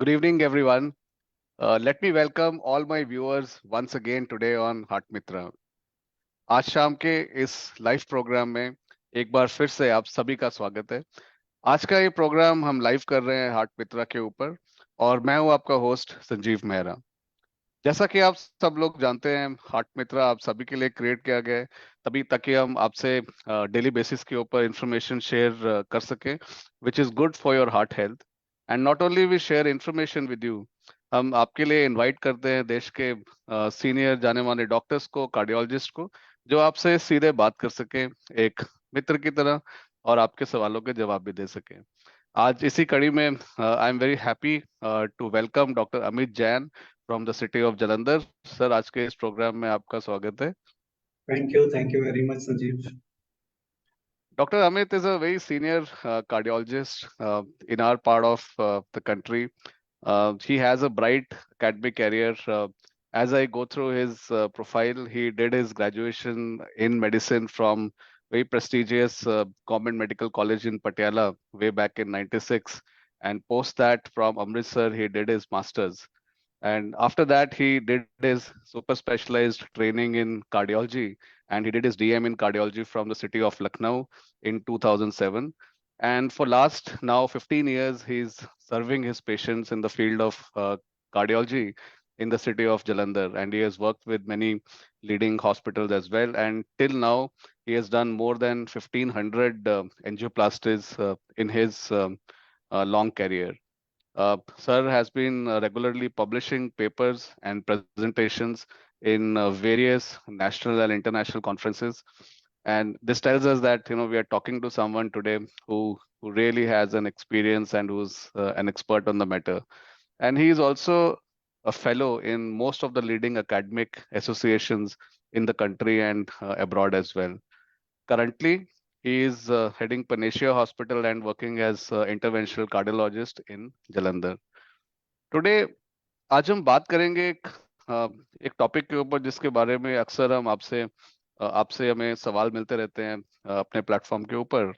Good evening, everyone. Let me welcome all my viewers once again today on Heart Mitra. आज शाम के इस live programme में एक बार फिर से आप सभी का स्वागत है। आज का ये प्रोग्राम हम लाइव कर रहे हैं हार्ट मित्रा के ऊपर और मैं हूं आपका होस्ट संजीव मेहरा। जैसा कि आप सब लोग जानते हैं, हार्ट मित्रा आप सभी के लिए क्रिएट किया गया है तभी ताकि हम आपसे डेली बेसिस के ऊपर इंफॉर्मेशन शेयर कर सकें which is good for your heart health. And not only we share information with you, हम आपके लिए इनवाइट करते हैं देश के सीनियर जाने माने डॉक्टर्स को, कार्डियोलॉजिस्ट को, जो आपसे सीधे बात कर सके एक मित्र की तरह और आपके सवालों के जवाब भी दे सके। आज इसी कड़ी में I am very happy to welcome doctor Amit Jain from the city of Jalandhar. Sir, आज के इस प्रोग्राम में आपका स्वागत है। Thank you very much, Sanjeev. Dr. Amit is a very senior cardiologist in our part of the country. He has a bright academic career. As I go through his profile, he did his graduation in medicine from very prestigious Government Medical College in Patiala way back in '96, and post that from Amritsar, he did his masters. And after that, he did his super specialized training in cardiology, and he did his DM in cardiology from the city of Lucknow in 2007. And for last now 15 years, he's serving his patients in the field of cardiology in the city of Jalandhar. And he has worked with many leading hospitals as well. And till now, he has done more than 1,500 angioplasties in his long career. Sir has been regularly publishing papers and presentations in various national and international conferences. And this tells us that we are talking to someone today who really has an experience and who's an expert on the matter. And he is also a fellow in most of the leading academic associations in the country and abroad as well. Currently, he is heading Panacea Hospital and working as interventional cardiologist in Jalandhar. Today आज हम बात करेंगे एक topic के ऊपर जिसके बारे में अक्सर हम आपसे हमें सवाल मिलते रहते हैं अपने प्लेटफॉर्म के ऊपर।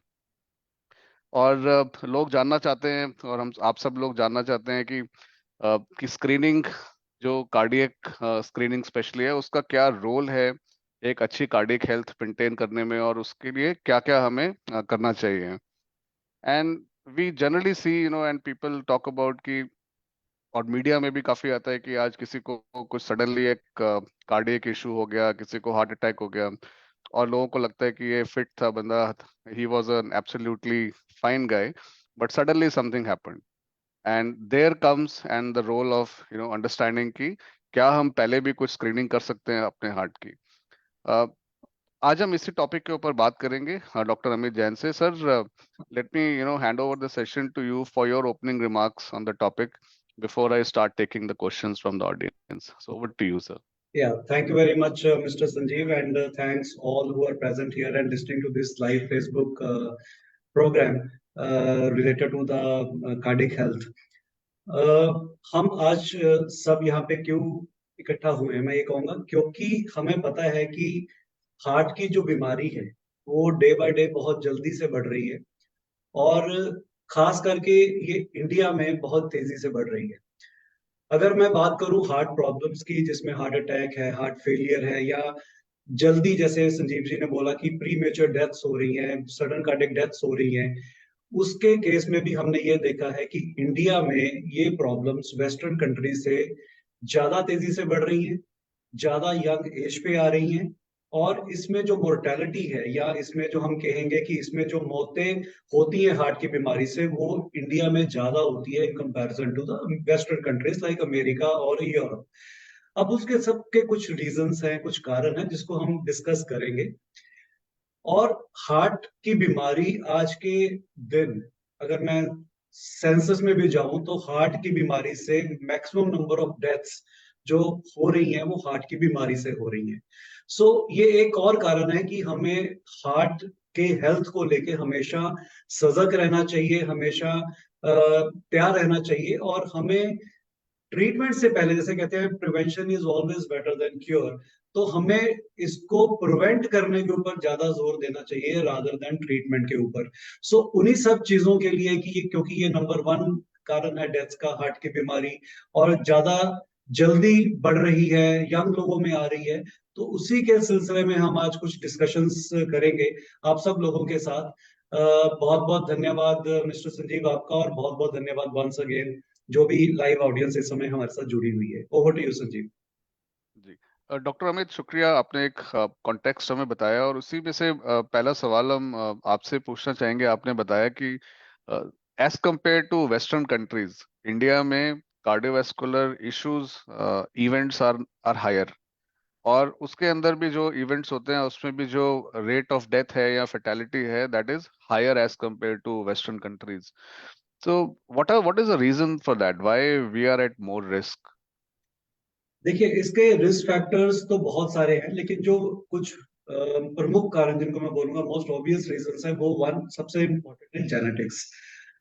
और लोग जानना चाहते हैं और हम आप सब लोग जानना चाहते हैं कि स्क्रीनिंग, जो कार्डियक स्क्रीनिंग स्पेशली है, उसका क्या रोल है एक अच्छी कार्डियक हेल्थ मेंटेन करने में और उसके लिए क्या क्या हमें करना चाहिए। And we generally see and people talk about कि, और मीडिया में भी काफी आता है कि आज किसी को कुछ सडनली एक कार्डियक इशू हो गया, किसी को हार्ट अटैक हो गया और लोगों को लगता है कि ये फिट था बंदा, he was an absolutely fine guy, but suddenly something happened and there comes and the role of understanding कि क्या हम पहले भी कुछ स्क्रीनिंग कर सकते हैं अपने हार्ट की। अ, आज हम इसी टॉपिक के ऊपर बात करेंगे डॉक्टर अमित जैन से। Sir, let me hand over the session to you for your opening remarks on the topic before I start taking the questions from the audience. So over to you, sir. Yeah, thank you very much, Mr. Sanjeev, and thanks all who are present here and listening to this live Facebook program related to the cardiac health. हम आज सब यहाँ पे क्यों इकट्ठा हुए हैं, मैं ये कहूँगा क्योंकि हमें पता है कि हार्ट की जो बीमारी है वो डे बाय डे बहुत जल्दी से बढ़ रही है और खास करके ये इंडिया में बहुत तेजी से बढ़ रही है। अगर मैं बात करूं हार्ट प्रॉब्लम्स की, जिसमें हार्ट अटैक है, हार्ट फेलियर है, या जल्दी, जैसे संजीव जी ने बोला कि प्रीमेच्योर डेथ्स हो रही हैं, सडन कार्डियक डेथ्स हो रही हैं, उसके केस में भी हमने ये देखा है कि इंडिया में ये प्रॉब्लम्स वेस्टर्न कंट्री से ज्यादा तेजी से बढ़ रही हैं, ज्यादा यंग एज पे आ रही हैं, और इसमें जो मोर्टेलिटी है, या इसमें जो हम कहेंगे कि इसमें जो मौतें होती हैं हार्ट की बीमारी से, वो इंडिया में ज्यादा होती है in comparison to the western countries like America और यूरोप। अब उसके सबके कुछ रीजंस हैं, कुछ कारण हैं जिसको हम डिस्कस करेंगे। और हार्ट की बीमारी आज के दिन, अगर मैं सेंसस में भी जाऊं तो हार्ट की बीमारी से मैक्सिमम नंबर ऑफ डेथ्स जो हो रही हैं वो हार्ट की बीमारी से हो रही हैं। सो ये एक और कारण है कि हमें हार्ट के हेल्थ को लेके हमेशा सजग रहना चाहिए, हमेशा तैयार रहना चाहिए, और हमें ट्रीटमेंट से पहले, जैसे कहते हैं prevention is always better than cure, तो हमें इसको प्रिवेंट करने के ऊपर ज्यादा जोर देना चाहिए रादर देन ट्रीटमेंट के ऊपर। सो उन्हीं सब चीजों के लिए कि क्योंकि ये नंबर वन कारण है डेथ का हार्ट की बीमारी, और ज्यादा जल्दी बढ़ रही है, यंग लोगों में आ रही है। तो उसी के सिलसिले में हम आज कुछ डिस्कशंस करेंगे आप सब लोगों के साथ। बहुत बहुत धन्यवाद मिस्टर संजीव आपका, और बहुत बहुत धन्यवाद वंस अगेन जो भी लाइव ऑडियंस इस समय हमारे साथ जुड़ी हुई है। Over to you Sanjeev. जी डॉक्टर अमित, शुक्रिया, आपने एक कॉन्टेक्स्ट हमें बताया और उसी में से पहला सवाल हम आपसे पूछना चाहेंगे। आपने बताया कि as compare to western countries, India में cardiovascular issues events are higher, और उसके अंदर भी जो इवेंट्स होते हैं उसमें भी जो रेट ऑफ डेथ है या फेटेलिटी है, that is higher as compare to western countries. So what is the reason for that, why we are at more risk? देखिए, इसके रिस्क फैक्टर्स तो बहुत सारे हैं, लेकिन जो कुछ प्रमुख कारण जिनको मैं बोलूंगा मोस्ट ऑब्वियस रीजंस है, वो वन सबसे इम्पोर्टेंट है जेनेटिक्स।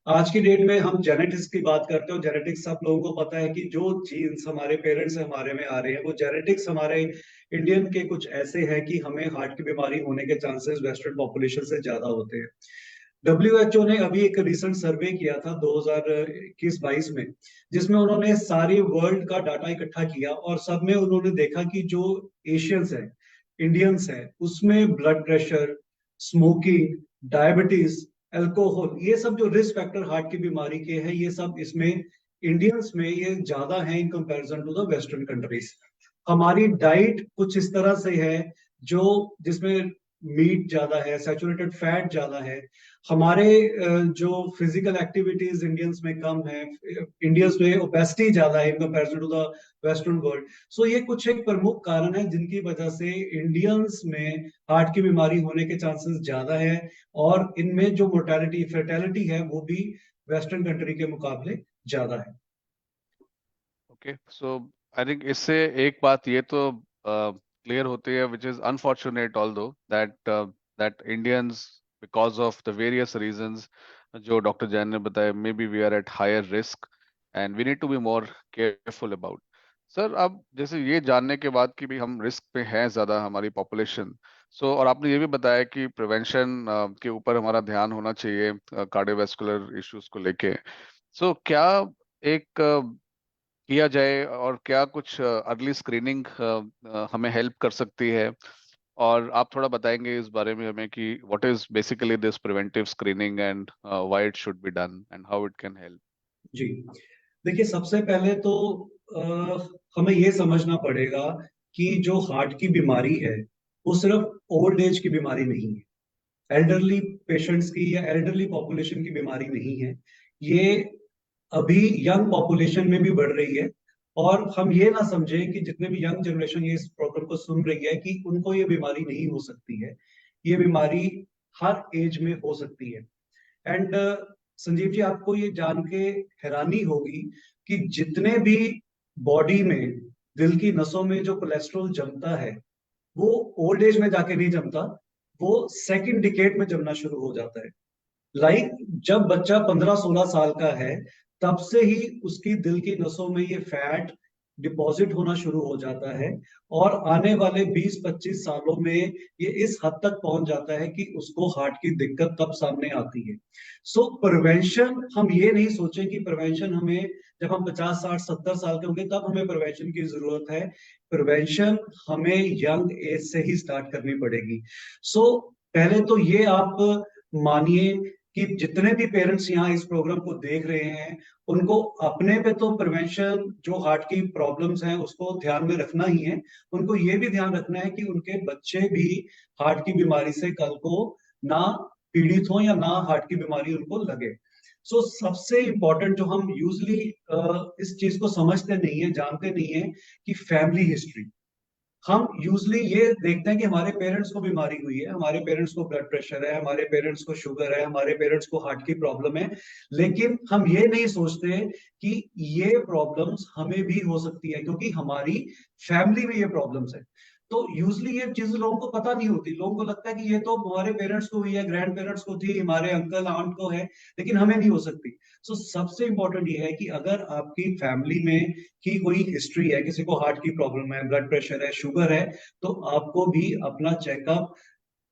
आज की डेट में हम जेनेटिक्स की बात करते हो, जेनेटिक्स सब लोगों को पता है कि जो जीन्स हमारे पेरेंट्स से हमारे में आ रहे हैं, वो जेनेटिक्स हमारे इंडियन के कुछ ऐसे हैं कि हमें हार्ट की बीमारी होने के चांसेस वेस्टर्न पॉपुलेशन से ज्यादा होते हैं। WHO ने अभी एक रिसेंट सर्वे किया था 2021-22 में, जिसमें उन्होंने सारी वर्ल्ड का डाटा इकट्ठा किया, और सब में उन्होंने देखा कि जो एशियंस हैं, इंडियंस हैं, उसमें blood pressure, smoking, diabetes, alcohol, ये सब जो रिस्क फैक्टर हार्ट की बीमारी के हैं, ये सब इसमें इंडियंस में ये ज्यादा है in comparison to the western countries. हमारी डाइट कुछ इस तरह से है जो जिसमें मीट ज्यादा है, सैचुरेटेड फैट ज्यादा है। हमारे जो फिजिकल एक्टिविटीज इंडियंस में कम है, इंडियंस में ओबेसिटी ज्यादा है in comparison to the western world. So ये कुछ एक प्रमुख कारण है जिनकी वजह से इंडियंस में हार्ट की बीमारी होने के चांसेस ज्यादा है, और इनमें जो मोर्टेलिटी फर्टेलिटी है वो भी वेस्टर्न कंट्री के मुकाबले ज्यादा है। ओके, सो आई थिंक इससे एक बात ये तो क्लियर होती है, which is unfortunate although, that that Indians, because of the various reasons जो डॉक्टर जैन ने बताया, maybe we are at higher risk and we need to be more careful about. Sir, अब जैसे ये जानने के बाद कि भी हम रिस्क पे हैं ज्यादा, हमारी पॉपुलेशन, सो और आपने ये भी बताया कि प्रिवेंशन के ऊपर हमारा ध्यान होना चाहिए कार्डियोवास्कुलर इश्यूज को लेके, सो क्या एक किया जाए और क्या कुछ अर्ली स्क्रीनिंग हमें हेल्प कर सकती है? और आप थोड़ा बताएंगे इस बारे में हमें कि what is basically this preventive screening and why it should be done and how it can help? जी, देखिए, सबसे पहले तो हमें ये समझना पड़ेगा कि जो हार्ट की बीमारी है वो सिर्फ ओल्ड एज की बीमारी नहीं है, एल्डरली पेशेंट्स की या एल्डरली पॉपुलेशन की बीमारी नहीं है। ये अभी यंग पॉपुलेशन में भी बढ़ रही है, और हम ये ना समझे कि जितने भी यंग जनरेशन ये इस प्रोग्राम को सुन रही है कि उनको ये बीमारी नहीं हो सकती है। ये बीमारी हर एज में हो सकती है। एंड संजीव जी, आपको ये जान के हैरानी होगी कि जितने भी बॉडी में, दिल की नसों में जो कोलेस्ट्रॉल जमता है, वो ओल्ड एज में जाके नहीं जमता, वो सेकंड डिकेड में जमना शुरू हो जाता है। जब बच्चा 15-16 साल का है, तब से ही उसकी दिल की नसों में ये फैट डिपॉजिट होना शुरू हो जाता है, और आने वाले 20-25 सालों में ये इस हद तक पहुंच जाता है कि उसको हार्ट की दिक्कत तब सामने आती है। सो प्रिवेंशन, हम ये नहीं सोचें कि प्रिवेंशन हमें जब हम 50-60-70 साल के होंगे तब हमें प्रिवेंशन की जरूरत है। प्रिवेंशन हमें यंग एज से ही स्टार्ट करनी पड़ेगी। सो पहले तो ये आप मानिए कि जितने भी पेरेंट्स यहाँ इस प्रोग्राम को देख रहे हैं, उनको अपने पे तो प्रिवेंशन जो हार्ट की प्रॉब्लम्स हैं उसको ध्यान में रखना ही है, उनको ये भी ध्यान रखना है कि उनके बच्चे भी हार्ट की बीमारी से कल को ना पीड़ित हो या ना हार्ट की बीमारी उनको लगे। सो सबसे इंपॉर्टेंट जो हम यूजली इस चीज को समझते नहीं है, जानते नहीं है, कि फैमिली हिस्ट्री। हम यूजली ये देखते हैं कि हमारे पेरेंट्स को बीमारी हुई है, हमारे पेरेंट्स को ब्लड प्रेशर है, हमारे पेरेंट्स को शुगर है, हमारे पेरेंट्स को हार्ट की प्रॉब्लम है, लेकिन हम ये नहीं सोचते कि ये प्रॉब्लम्स हमें भी हो सकती है, क्योंकि हमारी फैमिली में ये प्रॉब्लम्स है। तो यूजली ये चीज लोगों को पता नहीं होती, लोगों को लगता है कि ये तो हमारे पेरेंट्स को हुई है, ग्रैंड पेरेंट्स को थी, हमारे अंकल आंट को है, लेकिन हमें नहीं हो सकती। सो सबसे इंपॉर्टेंट ये है कि अगर आपकी फैमिली में की कोई हिस्ट्री है, किसी को हार्ट की प्रॉब्लम है, ब्लड प्रेशर है, शुगर है, तो आपको भी अपना चेकअप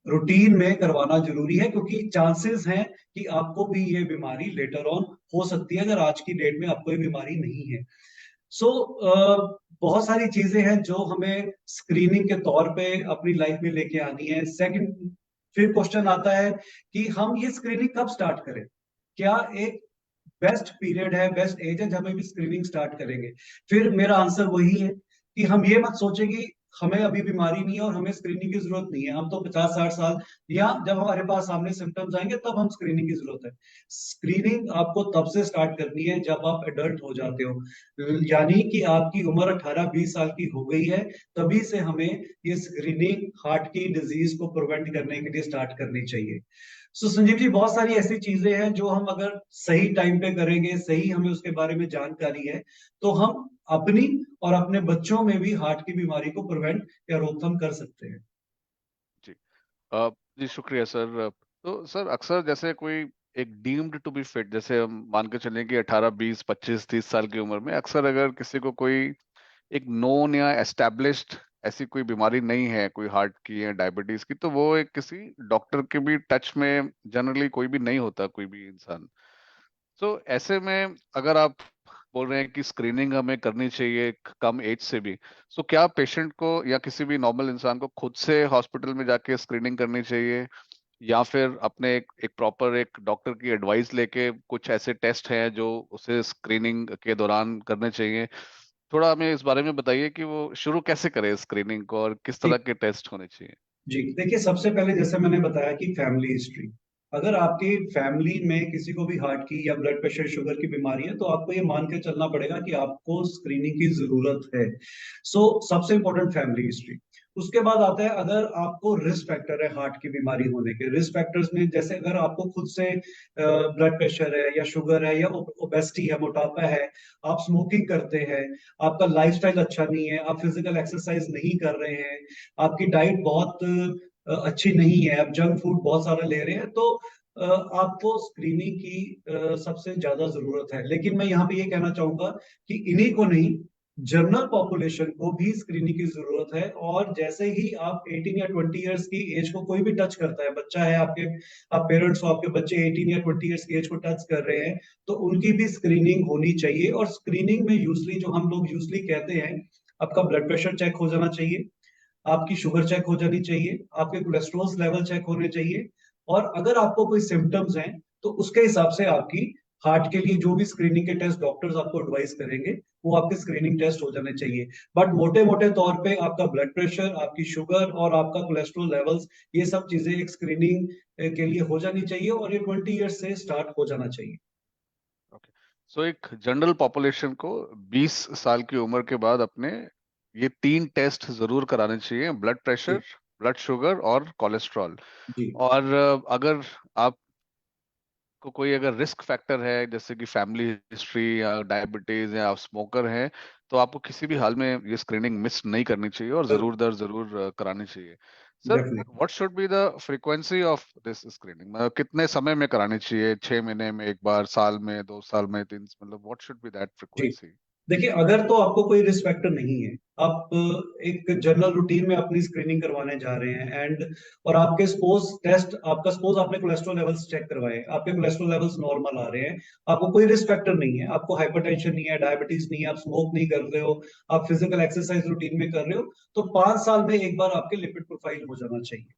रूटीन में करवाना जरूरी है, क्योंकि चांसेस हैं कि आपको भी ये बीमारी लेटर ऑन हो सकती है अगर आज की डेट में आपको ये बीमारी नहीं है। सो बहुत सारी चीजें हैं जो हमें स्क्रीनिंग के तौर पे अपनी लाइफ में लेके आनी है। सेकंड, फिर क्वेश्चन आता है कि हम ये स्क्रीनिंग कब स्टार्ट करें। क्या एक बेस्ट पीरियड है, बेस्ट एज है जब हम भी स्क्रीनिंग स्टार्ट करेंगे? फिर मेरा आंसर वही है कि हम ये मत सोचें कि हमें अभी बीमारी नहीं है और हमें स्क्रीनिंग की जरूरत नहीं है, हम तो 50-60 साल, या जब हमारे पास सामने सिम्टम्स आएंगे तब हम स्क्रीनिंग की जरूरत है। स्क्रीनिंग आपको तब से स्टार्ट करनी है जब आप एडल्ट हो जाते हो, यानी कि आपकी उम्र 18-20 साल की हो गई है, तभी से हमें ये स्क्रीनिंग हार्ट की डिजीज को प्रिवेंट करने के लिए स्टार्ट करनी चाहिए। सो संजीव जी, बहुत सारी ऐसी चीजें हैं जो हम अगर सही टाइम पे करेंगे, सही हमें उसके बारे में जानकारी है, तो हम अपनी और अपने बच्चों में भी हार्ट की बीमारी को प्रिवेंट या रोकथाम कर सकते हैं। जी। जी शुक्रिया सर। तो सर अक्सर जैसे कोई एक डीम्ड टू बी फिट, जैसे हम मान के चलें कि 18 20 25 30 साल की उम्र में अक्सर अगर किसी को कोई एक नोन या एस्टेब्लिश्ड ऐसी कोई बीमारी नहीं है, कोई हार्ट की या डायबिटीज की, तो वो एक किसी डॉक्टर के भी टच में जनरली कोई भी नहीं होता, कोई भी इंसान। तो ऐसे में अगर आप बोल रहे हैं कि स्क्रीनिंग हमें करनी चाहिए कम एज से भी, तो क्या पेशेंट को या किसी भी नॉर्मल इंसान को खुद से हॉस्पिटल में जाके स्क्रीनिंग करनी चाहिए, या फिर अपने एक प्रॉपर एक डॉक्टर की एडवाइस लेके कुछ ऐसे टेस्ट हैं जो उसे स्क्रीनिंग के दौरान करने चाहिए? थोड़ा हमें इस बारे में बताइए कि वो शुरू कैसे करे स्क्रीनिंग को और किस तरह के टेस्ट होने चाहिए। जी देखिए, सबसे पहले जैसे मैंने बताया कि फैमिली हिस्ट्री, अगर आपकी फैमिली में किसी को भी हार्ट की या ब्लड प्रेशर शुगर की बीमारी है, तो आपको ये मान के चलना पड़ेगा कि आपको स्क्रीनिंग की जरूरत है। सो सबसे इंपॉर्टेंट फैमिली हिस्ट्री। उसके बाद आता है, अगर आपको रिस्क फैक्टर है हार्ट की बीमारी होने के, रिस्क फैक्टर्स में जैसे अगर आपको खुद से ब्लड प्रेशर है या शुगर है या ओबेसिटी है, मोटापा है, आप स्मोकिंग करते हैं, आपका लाइफस्टाइल अच्छा नहीं है, आप फिजिकल एक्सरसाइज नहीं कर रहे हैं, आपकी डाइट बहुत अच्छी नहीं है, आप जंक फूड बहुत सारा ले रहे हैं, तो आपको स्क्रीनिंग की सबसे ज्यादा जरूरत है। लेकिन मैं यहाँ पे ये कहना चाहूंगा कि इन्हीं को नहीं, जनरल पॉपुलेशन को भी स्क्रीनिंग की जरूरत है। और जैसे ही आप 18 या 20 इयर्स की एज को कोई भी टच करता है, बच्चा है आपके, आप पेरेंट्स हो, आपके बच्चे 18 या 20 इयर्स की एज को टच कर रहे हैं, तो उनकी भी स्क्रीनिंग होनी चाहिए। और स्क्रीनिंग में यूजली जो हम लोग यूजली कहते हैं, आपका ब्लड प्रेशर चेक हो जाना चाहिए, आपकी शुगर चेक हो जानी चाहिए, आपके कोलेस्ट्रॉल लेवल चेक होने चाहिए, और अगर आपको कोई सिम्टम्स हैं तो उसके हिसाब से आपकी हार्ट के लिए जो भी स्क्रीनिंग के टेस्ट डॉक्टर्स आपको एडवाइस करेंगे, वो आपके स्क्रीनिंग टेस्ट हो जाने चाहिए। बट मोटे मोटे तौर पे आपका ब्लड प्रेशर, आपकी शुगर और आपका कोलेस्ट्रॉल लेवल्स, ये सब चीजें एक स्क्रीनिंग के लिए हो जानी चाहिए, और ये 20 ईयर्स से स्टार्ट हो जाना चाहिए। ओके। सो एक जनरल पॉपुलेशन को 20 साल की उम्र के बाद अपने ये तीन टेस्ट जरूर कराने चाहिए: ब्लड प्रेशर, जी। ब्लड शुगर और कोलेस्ट्रॉल। जी। और अगर आपको कोई अगर रिस्क फैक्टर है, जैसे कि फैमिली हिस्ट्री या डायबिटीज या आप स्मोकर हैं, तो आपको किसी भी हाल में ये स्क्रीनिंग मिस नहीं करनी चाहिए और जरूर दर जरूर करानी चाहिए। Sir, definitely. What should be the frequency of this screening? मतलब कितने समय में करानी चाहिए? 6 महीने में एक बार, साल में, 2 साल में, तीन, मतलब what should be that the frequency? देखिए, अगर तो आपको कोई रिस्क फैक्टर नहीं है, आप एक जनरल रूटीन में अपनी स्क्रीनिंग करवाने जा रहे हैं, एंड और आपके सपोज टेस्ट, आपका सपोज आपने कोलेस्ट्रॉल लेवल्स चेक करवाए, आपके कोलेस्ट्रॉल लेवल्स नॉर्मल आ रहे हैं, आपको कोई रिस्क फैक्टर नहीं है, आपको हाइपरटेंशन नहीं है, डायबिटीज नहीं है, आप स्मोक नहीं कर रहे हो, आप फिजिकल एक्सरसाइज रूटीन में कर रहे हो, तो 5 साल में एक बार आपके लिपिड प्रोफाइल हो जाना चाहिए।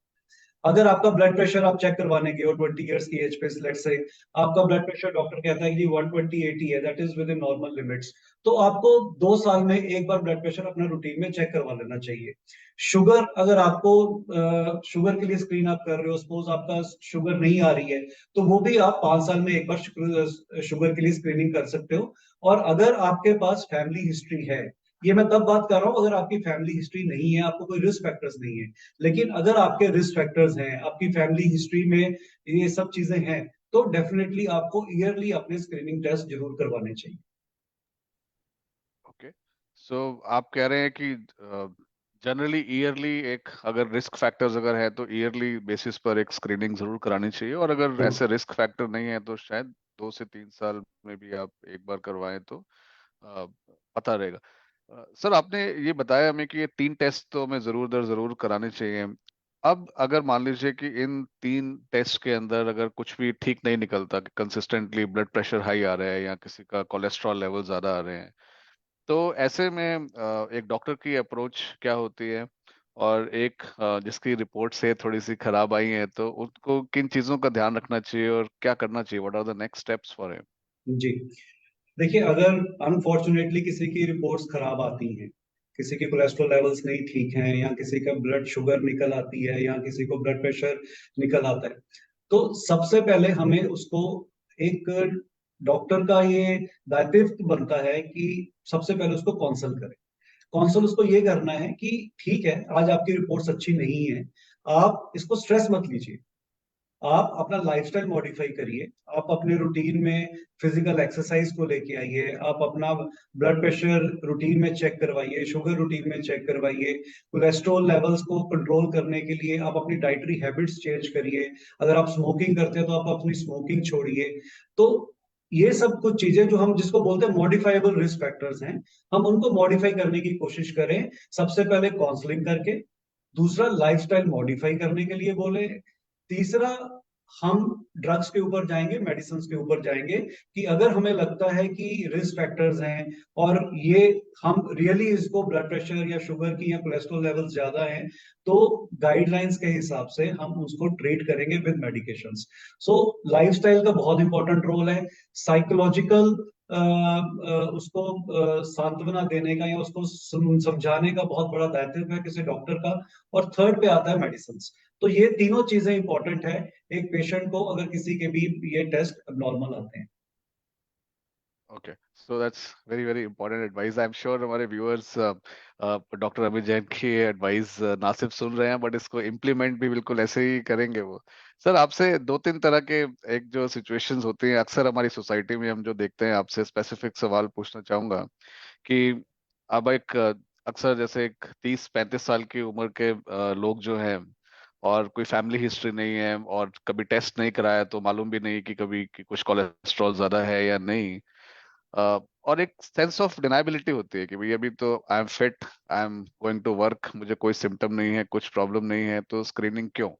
अगर आपका ब्लड प्रेशर आप चेक करवाने गए हो 20 इयर्स की एज पे, लेट से आपका ब्लड प्रेशर डॉक्टर कहता है कि 120/80 है, that is with in normal limits, तो आपको 2 साल में एक बार ब्लड प्रेशर अपना रूटीन में चेक करवा लेना चाहिए। शुगर, अगर आपको शुगर के लिए स्क्रीन आप कर रहे हो, सपोज आपका शुगर नहीं आ रही है, तो वो भी आप 5 साल में एक बार शुगर के लिए स्क्रीनिंग कर सकते हो। और अगर आपके पास फैमिली हिस्ट्री है, ये मैं तब बात कर रहा हूं अगर आपकी फैमिली हिस्ट्री नहीं है, आपको कोई रिस्क फैक्टर्स नहीं है, लेकिन अगर आपके रिस्क फैक्टर्स हैं, आपकी फैमिली हिस्ट्री में ये सब चीजें हैं, तो डेफिनेटली आपको ईयरली अपने स्क्रीनिंग टेस्ट जरूर करवाने चाहिए। ओके। सो आप कह रहे हैं कि जनरली ईयरली एक, अगर रिस्क फैक्टर्स अगर है तो ईयरली बेसिस पर एक स्क्रीनिंग जरूर करानी चाहिए, और अगर ऐसे रिस्क फैक्टर नहीं है तो शायद 2 से 3 साल में भी आप एक बार करवाएं तो अ, पता रहेगा। सर, आपने ये बताया हमें कि ये तीन टेस्ट तो हमें जरूर दर जरूर कराने चाहिए। अब अगर मान लीजिए कि इन 3 टेस्ट के अंदर अगर कुछ भी ठीक नहीं निकलता, कि कंसिस्टेंटली ब्लड प्रेशर हाई आ रहा है या किसी का कोलेस्ट्रॉल लेवल ज्यादा आ रहे हैं, तो ऐसे में एक डॉक्टर की अप्रोच क्या होती है? और एक जिसकी रिपोर्ट से थोड़ी सी खराब आई है, तो उनको किन चीजों का ध्यान रखना चाहिए और क्या करना चाहिए? What are the next steps for him? जी, देखिए, अगर अनफॉर्चुनेटली किसी की रिपोर्ट्स खराब आती हैं, किसी के कोलेस्ट्रॉल लेवल्स नहीं ठीक हैं, या किसी का ब्लड शुगर निकल आती है, या किसी को ब्लड प्रेशर निकल आता है, तो सबसे पहले हमें उसको, एक डॉक्टर का ये दायित्व बनता है कि सबसे पहले उसको काउंसल करें। काउंसल उसको ये करना है कि ठीक है, आज आपकी रिपोर्ट्स अच्छी नहीं है, आप इसको स्ट्रेस मत लीजिए, आप अपना लाइफस्टाइल मॉडिफाई करिए, आप अपने रूटीन में फिजिकल एक्सरसाइज को लेके आइए, आप अपना ब्लड प्रेशर रूटीन में चेक करवाइए, शुगर रूटीन में चेक करवाइए, कोलेस्ट्रॉल लेवल्स को कंट्रोल करने के लिए आप अपनी डाइटरी हैबिट्स चेंज करिए। अगर आप स्मोकिंग करते हैं तो आप अपनी स्मोकिंग छोड़िए। तो ये सब कुछ चीजें जो हम जिसको बोलते हैं मॉडिफाइबल रिस्क फैक्टर्स हैं, हम उनको मॉडिफाई करने की कोशिश करें, सबसे पहले काउंसलिंग करके। दूसरा, लाइफस्टाइल मॉडिफाई करने के लिए बोले। तीसरा, हम ड्रग्स के ऊपर जाएंगे, मेडिसिन के ऊपर जाएंगे, कि अगर हमें लगता है कि रिस्क फैक्टर्स हैं और ये हम रियली इसको ब्लड प्रेशर या शुगर की या कोलेस्ट्रॉल लेवल्स ज्यादा हैं, तो गाइडलाइंस के हिसाब से हम उसको ट्रीट करेंगे विद मेडिकेशंस। सो लाइफस्टाइल का बहुत इंपॉर्टेंट रोल है। साइकोलॉजिकल उसको सांत्वना देने का या उसको समझाने का बहुत बड़ा दायित्व है किसी डॉक्टर का। और थर्ड पे आता है मेडिसिन। तो ये तीनों चीजें इंपॉर्टेंट है एक पेशेंट को, अगर किसी के भी ये टेस्ट नॉर्मल आते हैं। Okay, so that's very very important advice. I am sure हमारे व्यूअर्स डॉक्टर अमित जैन की एडवाइस ना सिर्फ सुन रहे हैं, बट इसको इम्प्लीमेंट भी बिल्कुल ऐसे ही करेंगे वो। सर, आपसे 2-3 तरह के एक जो सिचुएशंस होती हैं अक्सर हमारी सोसाइटी में, हम जो देखते हैं, आपसे स्पेसिफिक सवाल पूछना चाहूंगा कि अब एक अक्सर जैसे एक 30-35 साल की उम्र के लोग जो हैं, और कोई फैमिली हिस्ट्री नहीं है और कभी टेस्ट नहीं कराया, तो मालूम भी नहीं कि कभी कि कुछ कोलेस्ट्रॉल ज्यादा है या नहीं। और एक सेंस ऑफ डिनाइबिलिटी होती है कि भाई अभी तो I am fit, I am going to work, मुझे कोई सिम्टम नहीं है, कुछ प्रॉब्लम नहीं है, तो स्क्रीनिंग क्यों?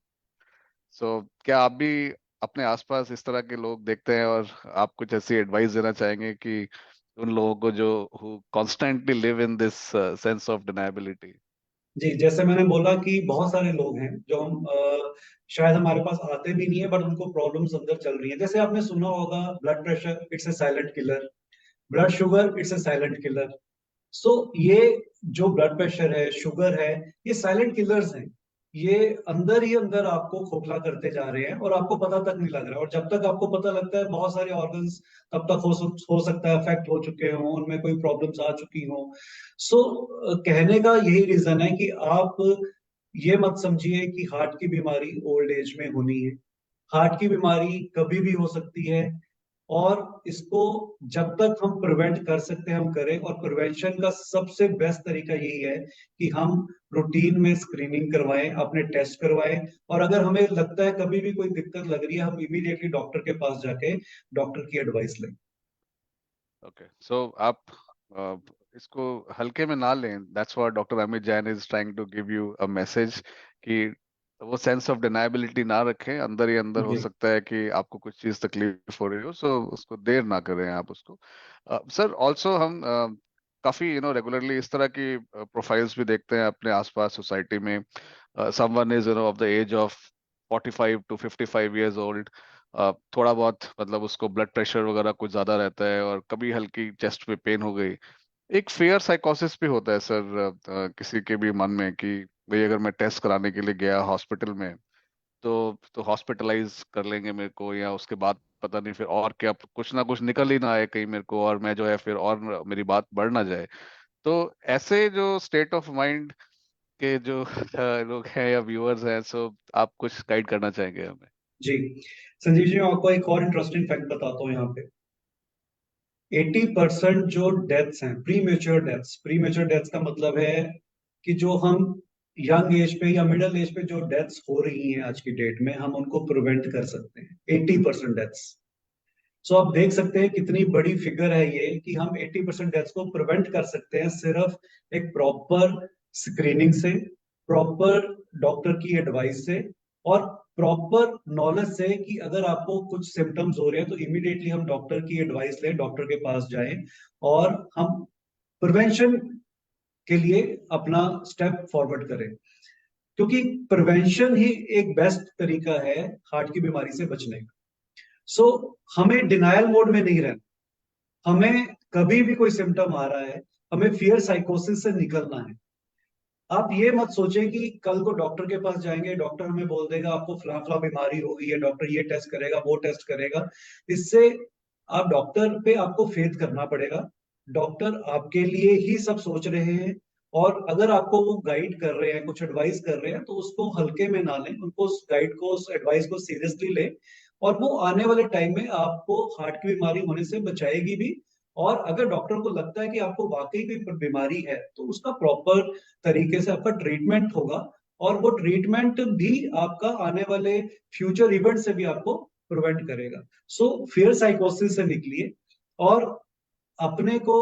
क्या आप भी अपने आसपास इस तरह के लोग देखते हैं, और आप कुछ ऐसी एडवाइस देना चाहेंगे कि उन लोगों को जो who constantly live in this sense of deniability? जी, जैसे मैंने बोला कि बहुत सारे लोग हैं जो हम शायद हमारे पास आते भी नहीं है, बट उनको प्रॉब्लम्स अंदर चल रही है। जैसे आपने सुना होगा, blood pressure it's a silent killer, blood sugar it's a silent killer. So ये जो ब्लड प्रेशर है, शुगर है, ये साइलेंट किलर्स हैं। ये अंदर ही अंदर आपको खोखला करते जा रहे हैं और आपको पता तक नहीं लग रहा है। और जब तक आपको पता लगता है, बहुत सारे ऑर्गन्स तब तक हो सकता है अफेक्ट हो चुके हों, उनमें कोई प्रॉब्लम्स आ चुकी हों। सो कहने का यही रीजन है कि आप ये मत समझिए कि हार्ट की बीमारी ओल्ड एज में होनी है। हार्ट की बीमारी कभी भी हो सकती है, और इसको जब तक हम प्रिवेंट कर सकते हैं हम करें। और प्रिवेंशन का सबसे बेस्ट तरीका यही है कि हम रूटीन में स्क्रीनिंग करवाएं, अपने टेस्ट करवाएं, और अगर हमें लगता है कभी भी कोई दिक्कत लग रही है, हम इमीडिएटली डॉक्टर के पास जाके डॉक्टर की एडवाइस लें। ओके, सो आप अ, इसको हल्के में ना लें। That's what doctor Amit Jain is trying to give you a message, कि वो सेंस ऑफ डिनाइबिलिटी ना रखें। अंदर ही अंदर हो जी। सकता है कि आपको कुछ चीज तकलीफ हो रही हो, सो उसको देर ना करें आप उसको। सर, ऑल्सो हम काफी रेगुलरली इस तरह की प्रोफाइल्स भी देखते हैं अपने आसपास सोसाइटी में। Someone is of the age of 45 to 55 years old, थोड़ा बहुत मतलब उसको ब्लड प्रेशर वगैरह कुछ ज्यादा रहता है, और कभी हल्की चेस्ट में पेन हो गई। एक फेयर साइकोसिस भी होता है सर, किसी के भी मन में, कि भाई अगर मैं टेस्ट कराने के लिए गया हॉस्पिटल में, तो हॉस्पिटलाइज कर लेंगे मेरे को, या उसके बाद पता नहीं फिर और क्या, कुछ ना कुछ निकल ही ना आए कहीं मेरे को, और मैं जो है फिर और मेरी बात बढ़ ना जाए। तो ऐसे जो स्टेट ऑफ माइंड के जो लोग हैं या व्यूअर्स हैं, सो आप कुछ गाइड करना चाहेंगे हमें? जी, संजीव जी, मैं आपको एक और इंटरेस्टिंग फैक्ट बताता हूँ यहाँ पे। 80% जो डेथ्स हैं, प्री मेच्योर डेथ्स का मतलब है कि जो हम यंग एज पे या मिडिल एज पे जो डेथ्स हो रही हैं आज की डेट में, हम उनको प्रिवेंट कर सकते हैं 80% डेथ्स। सो आप देख सकते हैं कितनी बड़ी फिगर है ये, कि हम 80% डेथ्स को प्रिवेंट कर सकते हैं सिर्फ एक प्रॉपर स्क्रीनिंग से, प्रॉपर डॉक्टर की एडवाइस से और प्रॉपर नॉलेज से कि अगर आपको कुछ सिम्टम्स हो रहे हैं तो इमीडिएटली हम डॉक्टर की एडवाइस लें, डॉक्टर के पास जाएं और हम प्रिवेंशन के लिए अपना स्टेप फॉरवर्ड करें, क्योंकि प्रिवेंशन ही एक बेस्ट तरीका है हार्ट की बीमारी से बचने का। सो हमें डिनायल मोड में नहीं रहना। हमें कभी भी कोई सिम्टम आ रहा है, हमें फियर साइकोसिस से निकलना है। आप ये मत सोचें कि कल को डॉक्टर के पास जाएंगे, डॉक्टर हमें बोल देगा आपको फला फला बीमारी हो गई है, डॉक्टर ये टेस्ट करेगा वो टेस्ट करेगा। इससे आप डॉक्टर पे आपको फेथ करना पड़ेगा। डॉक्टर आपके लिए ही सब सोच रहे हैं, और अगर आपको वो गाइड कर रहे हैं, कुछ एडवाइस कर रहे हैं, तो उसको हल्के में ना लें, उनको उस गाइड को, उस एडवाइस को सीरियसली लें। और वो आने वाले टाइम में आपको हार्ट की बीमारी होने से बचाएगी भी। और अगर डॉक्टर को लगता है कि आपको वाकई कोई बीमारी है तो उसका प्रॉपर तरीके से आपका ट्रीटमेंट होगा, और वो ट्रीटमेंट भी आपका आने वाले फ्यूचर इवेंट से भी आपको प्रिवेंट करेगा। सो फियर साइकोसिस से निकलिए और अपने को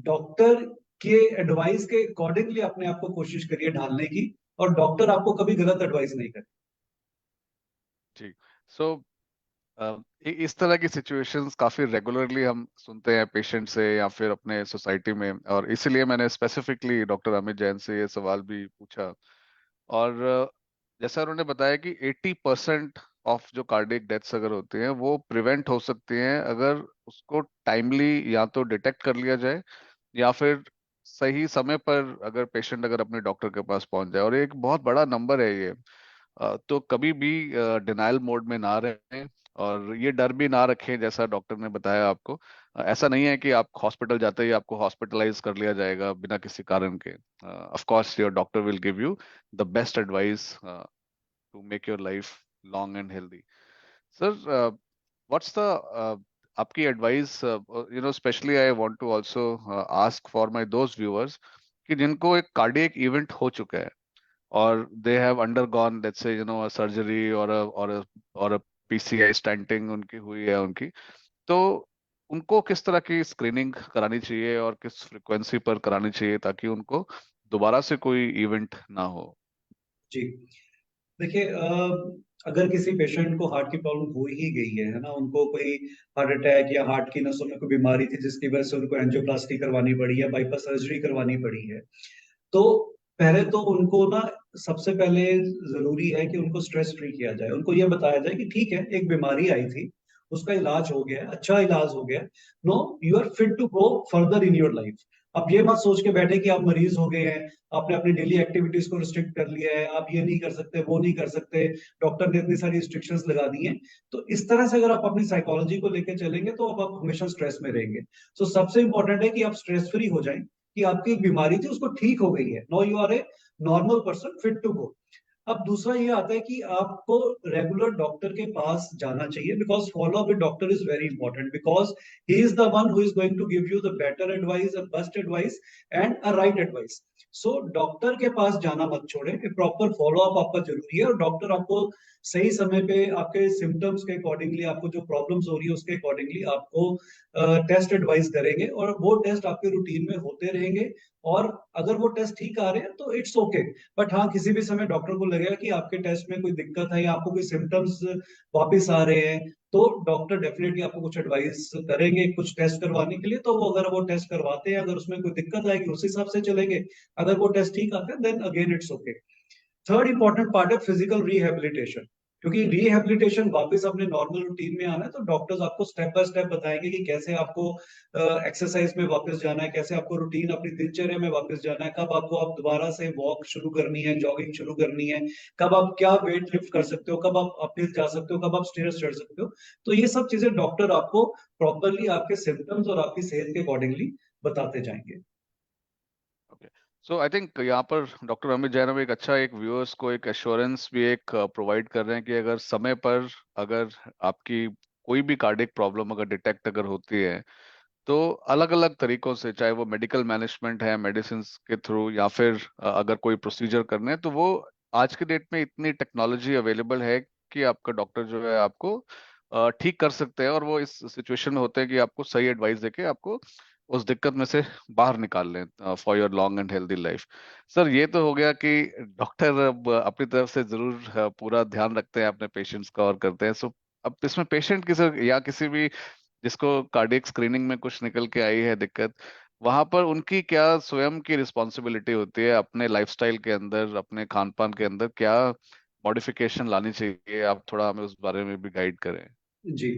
डॉक्टर के एडवाइस के अकॉर्डिंगली अपने आप को कोशिश करिए ढालने की, और डॉक्टर आपको कभी गलत एडवाइस नहीं करे। जी। सो इस तरह की सिचुएशंस काफी रेगुलरली हम सुनते हैं पेशेंट से या फिर अपने सोसाइटी में, और इसीलिए मैंने स्पेसिफिकली डॉक्टर अमित जैन से ये सवाल भी पूछा। और जैसा उन्होंने बताया कि 80% ऑफ जो कार्डियक डेथ्स अगर होती हैं वो प्रिवेंट हो सकती हैं अगर उसको टाइमली या तो डिटेक्ट कर लिया जाए, या फिर सही समय पर अगर पेशेंट अगर अपने डॉक्टर के पास पहुंच जाए। और एक बहुत बड़ा नंबर है ये। तो कभी भी डिनायल मोड में ना रहें, और ये डर भी ना रखें जैसा डॉक्टर ने बताया आपको। ऐसा नहीं है कि आप हॉस्पिटल जाते ही आपको हॉस्पिटलाइज कर लिया जाएगा बिना किसी कारण के। Of course your doctor will give you the best advice to make your life long and healthy. Sir, what's the आपकी advice, especially I want to also ask for my दोस्त व्यूअर्स कि जिनको एक कार्डियक इवेंट हो चुका है और they have undergone, let's say, a surgery or a PCI stenting उनकी हुई है उनकी, तो उनको किस तरह की स्क्रीनिंग करानी चाहिए और किस फ्रिक्वेंसी पर करानी चाहिए ताकि उनको दोबारा से कोई इवेंट ना हो? जी, देखिए, अगर किसी पेशेंट को हार्ट की प्रॉब्लम हो ही गई है ना, उनको कोई हार्ट अटैक या हार्ट की नसों में कोई बीमारी थी जिसकी वजह से उनको एंजियोप्लास्टी करवानी पड़ी है, बाईपास सर्जरी करवानी पड़ी है, तो पहले तो उनको ना, सबसे पहले जरूरी है कि उनको स्ट्रेस फ्री किया जाए। उनको ये बताया जाए कि ठीक है, एक बीमारी आई थी, उसका इलाज हो गया, अच्छा इलाज हो गया। No, you are fit to go further in your life. अब ये मत सोच के बैठे कि आप मरीज हो गए हैं, आपने अपनी डेली एक्टिविटीज को रिस्ट्रिक्ट कर लिया है, आप ये नहीं कर सकते, वो नहीं कर सकते, डॉक्टर ने इतनी सारी रिस्ट्रिक्शंस लगा दी हैं। तो इस तरह से अगर आप अपनी साइकोलॉजी को लेकर चलेंगे तो आप हमेशा स्ट्रेस में रहेंगे। तो सबसे इंपॉर्टेंट है कि आप स्ट्रेस फ्री हो जाएं, कि आपकी एक बीमारी थी उसको ठीक हो गई है, no you are a normal person fit to go. अब दूसरा ये आता है कि आपको रेगुलर डॉक्टर के पास जाना चाहिए, because follow up with doctor is very important, because he is the one who is going to give you the better advice, a best advice and a right advice. So doctor के पास जाना मत छोड़े, proper follow up आपका जरूरी है, और doctor आपको सही समय पे आपके सिम्टम्स के अकॉर्डिंगली, आपको जो प्रॉब्लम्स हो रही है उसके अकॉर्डिंगली आपको टेस्ट एडवाइस करेंगे, और वो टेस्ट आपके रूटीन में होते रहेंगे। और अगर वो टेस्ट ठीक आ रहे हैं तो इट्स ओके। बट हाँ, किसी भी समय डॉक्टर को लगेगा कि आपके टेस्ट में कोई दिक्कत है या आपको कोई सिम्टम्स वापस आ रहे हैं, तो डॉक्टर डेफिनेटली आपको कुछ एडवाइस करेंगे कुछ टेस्ट करवाने के लिए। तो वो अगर वो टेस्ट करवाते हैं, अगर उसमें कोई दिक्कत आएगी उस हिसाब से चलेंगे। अगर वो टेस्ट ठीक आते हैं then again it's okay. Third important part है फिजिकल रिहेबिलिटेशन, क्योंकि रिहेबिलिटेशन वापस अपने नॉर्मल रूटीन में आना है, तो डॉक्टर्स आपको स्टेप बाय स्टेप बताएंगे कि कैसे आपको एक्सरसाइज में वापस जाना है, कैसे आपको रूटीन अपनी दिनचर्या में वापस जाना है, कब आपको आप दोबारा से वॉक शुरू करनी है, जॉगिंग शुरू करनी है, कब आप क्या वेट लिफ्ट कर सकते हो, कब आप अपहिल जा सकते हो, कब आप स्टेयर्स चढ़ सकते हो। तो ये सब चीजें डॉक्टर आपको प्रॉपरली आपके सिम्टम्स और आपकी सेहत के अकॉर्डिंगली बताते जाएंगे। ओके। सो आई थिंक यहाँ पर डॉक्टर अमित जैन एक अच्छा, एक व्यूअर्स को एक एश्योरेंस भी एक प्रोवाइड कर रहे हैं कि अगर समय पर अगर आपकी कोई भी कार्डियक प्रॉब्लम अगर डिटेक्ट अगर होती है, तो अलग अलग तरीकों से, चाहे वो मेडिकल मैनेजमेंट है मेडिसिन के थ्रू, या फिर अगर कोई प्रोसीजर करने हैं, तो वो आज के डेट में इतनी टेक्नोलॉजी अवेलेबल है कि आपका डॉक्टर जो है आपको ठीक कर सकते हैं, और वो इस सिचुएशन में होते हैं कि आपको सही एडवाइस देके आपको उस दिक्कत में से बाहर निकाल लें for your long and healthy life. Sir ये तो हो गया कि डॉक्टर अब अपनी तरफ से जरूर पूरा ध्यान रखते हैं अपने पेशेंट्स का और करते हैं। सो अब इसमें पेशेंट किसी या किसी भी जिसको कार्डियक स्क्रीनिंग में कुछ निकल के आई है दिक्कत, वहां पर उनकी क्या स्वयं की रिस्पॉन्सिबिलिटी होती है अपने लाइफस्टाइल के अंदर, अपने खान पान के अंदर क्या मॉडिफिकेशन लानी चाहिए? आप थोड़ा हमें उस बारे में भी गाइड करें। जी।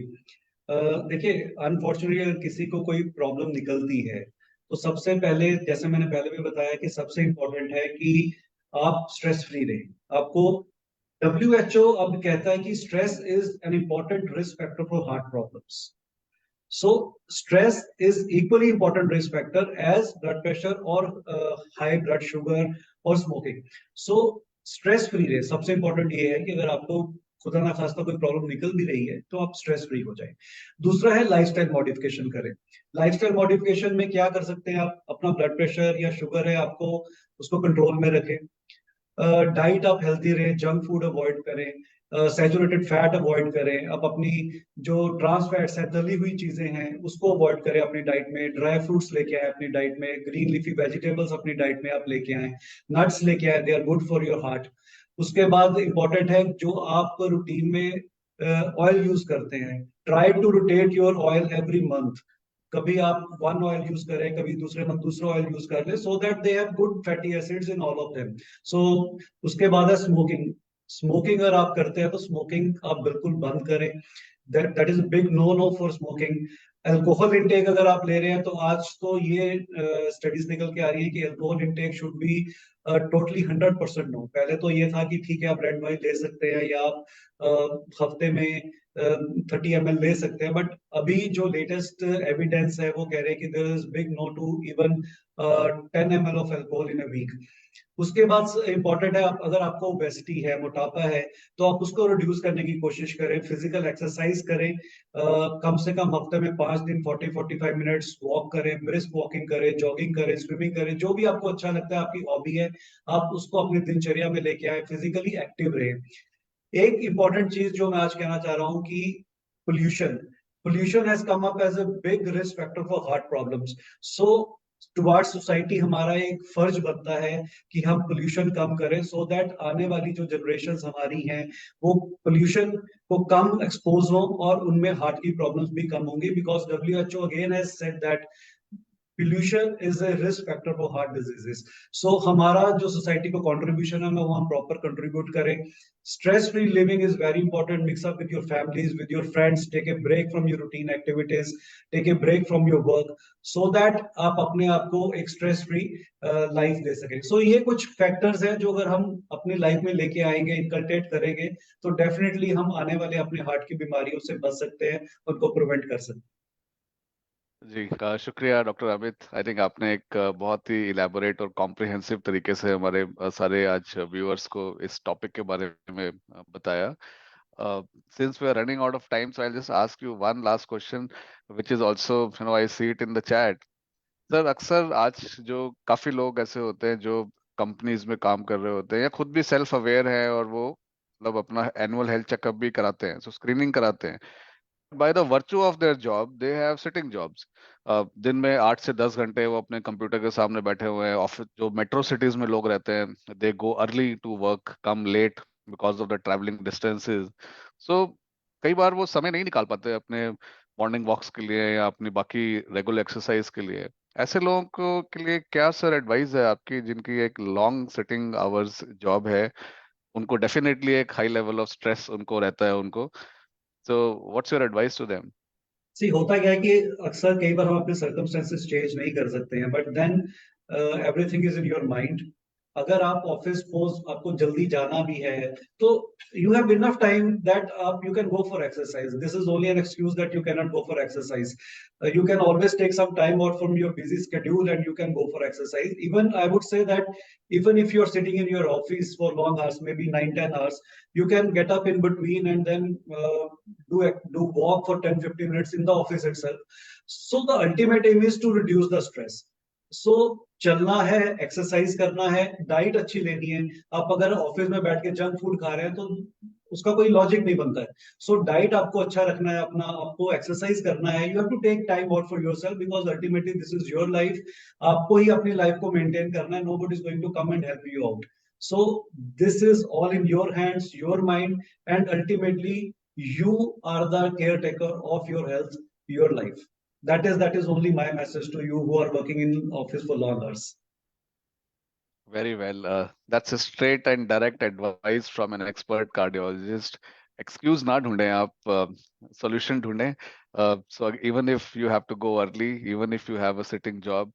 देखिए, अनफॉर्चुनेटली अगर किसी को कोई प्रॉब्लम निकलती है तो सबसे पहले, जैसे मैंने पहले भी बताया, कि सबसे इम्पोर्टेंट है कि आप स्ट्रेस फ्री रहें। आपको WHO अब कहता है कि stress is an important risk factor for heart problems. So stress is equally important risk factor as blood pressure और हाई ब्लड शुगर और स्मोकिंग। सो स्ट्रेस फ्री रहे, सबसे इंपॉर्टेंट ये है कि अगर आपको खुदा ना खास्ता कोई प्रॉब्लम निकल भी रही है तो आप स्ट्रेस फ्री हो जाए। दूसरा है लाइफस्टाइल मॉडिफिकेशन करें। लाइफस्टाइल मॉडिफिकेशन में क्या कर सकते हैं आप? अपना ब्लड प्रेशर या शुगर है आपको, उसको कंट्रोल में रखें। डाइट आप हेल्थी रहें, जंक फूड अवॉइड करें, सैचुरेटेड फैट अवॉइड करें। आप अपनी जो ट्रांस फैट्स है, तली हुई चीजें हैं, उसको अवॉइड करें अपनी डाइट में। ड्राई फ्रूट्स लेके आए अपनी डाइट में, ग्रीन लीफी वेजिटेबल्स अपनी डाइट में आप लेके आए, नट्स लेके आए, they are good for your heart. उसके बाद इंपॉर्टेंट है, जो आप रूटीन में ऑयल यूज करते हैं, try to rotate your oil every month. कभी आप वन ऑयल यूज करें, कभी दूसरे मंथ दूसरा ऑयल यूज कर ले, so that they have good fatty acids in all of them. So उसके बाद है स्मोकिंग। स्मोकिंग अगर आप करते हैं तो स्मोकिंग आप बिल्कुल बंद करें। That is big no no for smoking. Alcohol intake अगर आप ले रहे हैं तो आज तो ये स्टडीज निकल के आ रही है कि alcohol intake should be totally 100% no. पहले तो ये था कि ठीक है आप रेड वाइन ले सकते हैं या आप हफ्ते में 30 ml ले सकते हैं, बट अभी जो लेटेस्ट एविडेंस है वो कह रहे हैं कि there is big no to even 10 ml of alcohol in a week. उसके बाद इंपॉर्टेंट है, आप अगर आपको ओबेसिटी है, मोटापा है, तो आप उसको रिड्यूस करने की कोशिश करें। फिजिकल एक्सरसाइज करें, कम से कम हफ्ते में 5 दिन 40-45 मिनट्स वॉक करें, ब्रिस्क वॉकिंग करें, जॉगिंग करें, स्विमिंग करें, जो भी आपको अच्छा लगता है, आपकी हॉबी है, आप उसको अपनी दिनचर्या में लेके आए, फिजिकली एक्टिव रहे। एक इंपॉर्टेंट चीज जो मैं आज कहना चाह रहा हूं कि pollution pollution has come up as a big risk factor for heart problems. So towards society हमारा एक फर्ज बनता है कि हम पोल्यूशन कम करें, सो दैट आने वाली जो जनरेशन हमारी हैं वो पोल्यूशन को कम एक्सपोज हो और उनमें हार्ट की प्रॉब्लम्स भी कम होंगी। Because WHO again has said that pollution is a risk factor for heart diseases. So हमारा जो सोसाइटी को कंट्रीब्यूशन है, वो हम प्रॉपर कंट्रीब्यूट करें। Stress free living is very important. Mix up with your families, with your friends, take a break from your routine activities, take a break from your work, so that आप अपने आप को एक stress free life दे सकें। सो ये कुछ factors हैं जो अगर हम अपनी लाइफ में लेके आएंगे, इनकल्टेट करेंगे, तो डेफिनेटली हम आने वाले अपने हार्ट की बीमारियों से बच सकते हैं, उनको प्रिवेंट कर सकते जी शुक्रिया डॉक्टर अमित। आई थिंक आपने एक बहुत ही इलेबोरेट और कॉम्प्रिहेंसिव तरीके से हमारे सारे आज व्यूअर्स को इस टॉपिक के बारे में बताया। Since we are running out of time, so I'll just ask you one last question, which is also, I see it in the chat. Sir अक्सर आज जो काफी लोग ऐसे होते हैं जो कंपनीज में काम कर रहे होते हैं या खुद भी सेल्फ अवेयर हैं और वो मतलब अपना एनुअल हेल्थ चेकअप भी कराते हैं, सो स्क्रीनिंग कराते हैं। By the virtue of their job they have sitting jobs. दिन में 8 से 10 घंटे वो अपने कंप्यूटर के सामने बैठे हुए हैं। ऑफिस जो मेट्रो सिटीज में लोग रहते हैं, they go early to work, come late because of the travelling distances. So कई बार वो समय नहीं निकाल पाते अपने मॉर्निंग वॉक्स के लिए या अपनी बाकी रेगुलर एक्सरसाइज के लिए। ऐसे लोगों को के लिए क्या सर एडवाइस है आपकी, जिनकी एक लॉन्ग सिटिंग आवर्स जॉब है? उनको डेफिनेटली एक हाई लेवल ऑफ स्ट्रेस उनको रहता है उनको। So what's your advice to them? See होता क्या है कि अक्सर कई बार हम अपने सर्कमस्टेंसेस चेंज नहीं कर सकते हैं, but then everything is in your mind. अगर आप ऑफिस सपोज आपको जल्दी जाना भी है, तो you have enough time that आप you can go for exercise. This is only an excuse that you can not go for exercise. You can always take some time out from your busy schedule and you can go for exercise. Even I would say that even if you're sitting in your office for long hours, maybe 9-10 hours, you can get up in between and then do walk for 10-15 minutes in the office itself. So the ultimate aim is to reduce the stress. So चलना है, exercise करना है, diet अच्छी लेनी है। आप अगर office में बैठ के जंक फूड खा रहे हैं तो उसका कोई लॉजिक नहीं बनता है. सो डाइट आपको अच्छा रखना है अपना, आपको एक्सरसाइज करना है, you have to take time out for yourself because ultimately this is your life. आपको ही अपनी लाइफ को मेंटेन करना है. Nobody is going to come and help you out. So this is all in your hands, your mind, and ultimately you are the caretaker of your health, your life. That is only my message to you who are working in office for long hours. Very well. That's a straight and direct advice from an expert cardiologist. Excuse ना ढूंढें आप, solution ढूंढें. So even if you have to go early, even if you have a sitting job,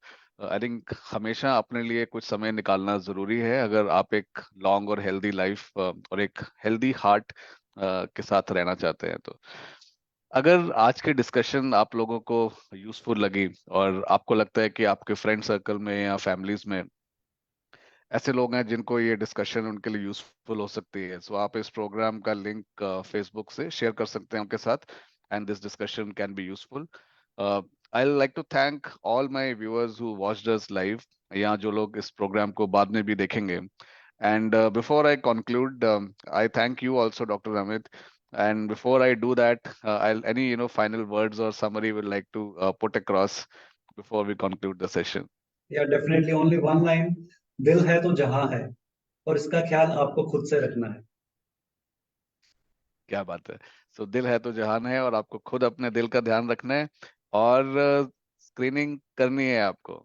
I think हमेशा अपने लिए कुछ समय निकालना जरूरी है अगर आप एक लॉन्ग और हेल्दी लाइफ और एक हेल्दी हार्ट के साथ रहना चाहते हैं. तो अगर आज की डिस्कशन आप लोगों को यूजफुल लगी और आपको लगता है कि आपके फ्रेंड सर्कल में या फैमिलीज में ऐसे लोग हैं जिनको ये डिस्कशन उनके लिए यूजफुल हो सकती है, सो आप इस प्रोग्राम का लिंक फेसबुक से शेयर कर सकते हैं उनके साथ, and this discussion can be useful. I like to thank all my viewers who watched us live, या जो लोग इस प्रोग्राम को बाद में भी देखेंगे. And before I conclude, I thank you also doctor Amit. And before I do that, I'll any final words or summary would like to put across before we conclude the session. Yeah, definitely only one line. दिल है तो जहां है, और इसका ख्याल आपको खुद से रखना है. क्या बात है. सो दिल है तो जहान है, और आपको खुद अपने दिल का ध्यान रखना है, और स्क्रीनिंग करनी है आपको,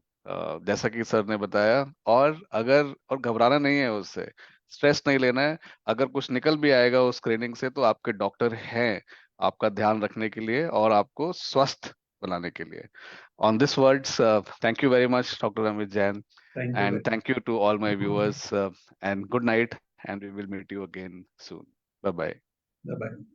जैसा कि सर ने बताया. और घबराना नहीं है उससे, स्ट्रेस नहीं लेना है. अगर कुछ निकल भी आएगा उस स्क्रीनिंग से तो आपके डॉक्टर हैं आपका ध्यान रखने के लिए और आपको स्वस्थ बनाने के लिए. On this words, thank you very much, Dr. Amit Jain, Thank you and very thank you to all my viewers, and good night, and we will meet you again soon. Bye bye. much. Bye bye.